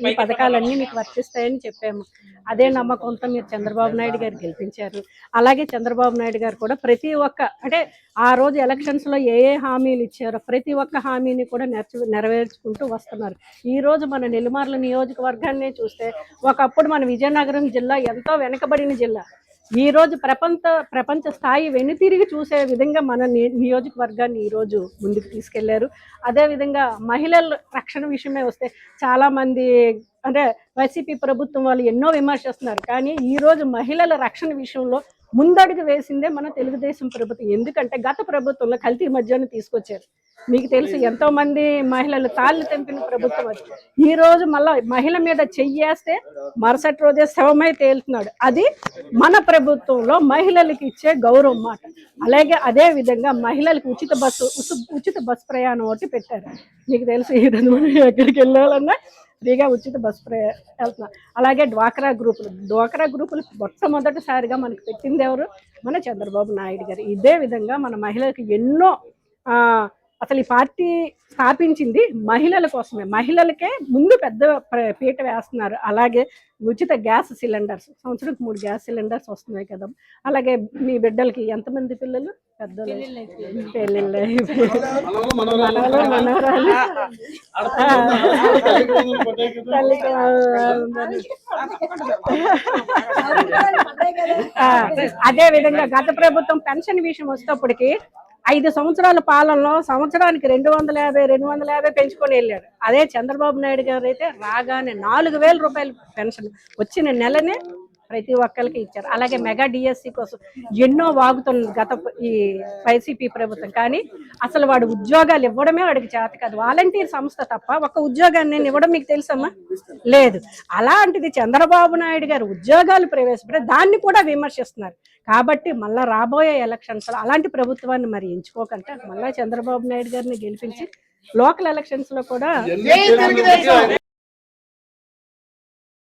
ఈ పథకాలన్నీ మీకు వర్తిస్తాయని చెప్పాము. అదే నమ్మకంతో మీరు చంద్రబాబు నాయుడు గారు గెలిపించారు. అలాగే చంద్రబాబు నాయుడు గారు కూడా ప్రతి ఒక్క అంటే ఆ రోజు ఎలక్షన్స్లో ఏ హామీలు ఇచ్చారో ప్రతి ఒక్క హామీని కూడా నెరవేర్చుకుంటూ వస్తున్నారు. ఈరోజు మన నెల్లిమర్ల నియోజకవర్గాన్ని చూస్తే ఒకప్పుడు మన విజయనగరం జిల్లా ఎంతో వెనుకబడిన జిల్లా. ఈరోజు ప్రపంచ స్థాయి వెనుతిరిగి చూసే విధంగా మన నియోజకవర్గాన్ని ఈరోజు ముందుకు తీసుకెళ్లారు. అదేవిధంగా మహిళల రక్షణ విషయమే వస్తే చాలామంది అంటే వైసీపీ ప్రభుత్వం వాళ్ళు ఎన్నో విమర్శిస్తున్నారు. కానీ ఈరోజు మహిళల రక్షణ విషయంలో ముందడుగు వేసిందే మన తెలుగుదేశం ప్రభుత్వం. ఎందుకంటే గత ప్రభుత్వంలో కల్తీ మద్యాన్ని తీసుకొచ్చారు. మీకు తెలుసు ఎంతో మంది మహిళలు తాళ్ళు తెంపిన ప్రభుత్వం అది. ఈ రోజు మళ్ళా మహిళ మీద చెయ్యేస్తే మరుసటి రోజే శవమై తేలుతున్నాడు. అది మన ప్రభుత్వంలో మహిళలకు ఇచ్చే గౌరవం మాట. అలాగే అదే విధంగా మహిళలకు ఉచిత బస్సు ప్రయాణం ఒకటి పెట్టారు. మీకు తెలుసు ఈరోజు మనం ఎక్కడికి వెళ్ళాలన్నా ఫ్రీగా ఉచిత బస్సు వెళ్తున్నాం. అలాగే డ్వాక్రా గ్రూపులు మొట్టమొదటిసారిగా మనకు పెట్టింది ఎవరు? మన చంద్రబాబు నాయుడు గారు. ఇదే విధంగా మన మహిళలకు ఎన్నో అసలు ఈ పార్టీ స్థాపించింది మహిళల కోసమే. మహిళలకే ముందు పెద్ద పీట వేస్తున్నారు. అలాగే ఉచిత గ్యాస్ సిలిండర్స్, సంవత్సరానికి 3 గ్యాస్ సిలిండర్స్ వస్తున్నాయి కదా. అలాగే మీ బిడ్డలకి ఎంతమంది పిల్లలు? పెద్దలు పెళ్ళిళ్ళు మనవరాలు అదే విధంగా గత ప్రభుత్వం పెన్షన్ విషయం వచ్చేటప్పటికి 5 సంవత్సరాల పాలనలో సంవత్సరానికి 250 పెంచుకొని వెళ్ళాడు. అదే చంద్రబాబు నాయుడు గారు అయితే రాగానే 4,000 రూపాయలు పెన్షన్ వచ్చిన నెలనే ప్రతి ఒక్కరికి ఇచ్చారు. అలాగే మెగా డిఎస్సి కోసం ఎన్నో వాగుతుంది ఈ వైసీపీ ప్రభుత్వం. కానీ అసలు వాడు ఉద్యోగాలు ఇవ్వడమే వాడికి చేత కాదు. వాలంటీర్ సంస్థ తప్ప ఒక్క ఉద్యోగాన్ని నేను ఇవ్వడం మీకు తెలుసమ్మా లేదు. అలాంటిది చంద్రబాబు నాయుడు గారు ఉద్యోగాలు ప్రవేశపెట్టి దాన్ని కూడా విమర్శిస్తున్నారు. కాబట్టి మళ్ళీ రాబోయే ఎలక్షన్స్ అలాంటి ప్రభుత్వాన్ని మరి ఎంచుకోకుండా మళ్ళీ చంద్రబాబు నాయుడు గారిని గెలిపించి లోకల్ ఎలక్షన్స్ లో కూడా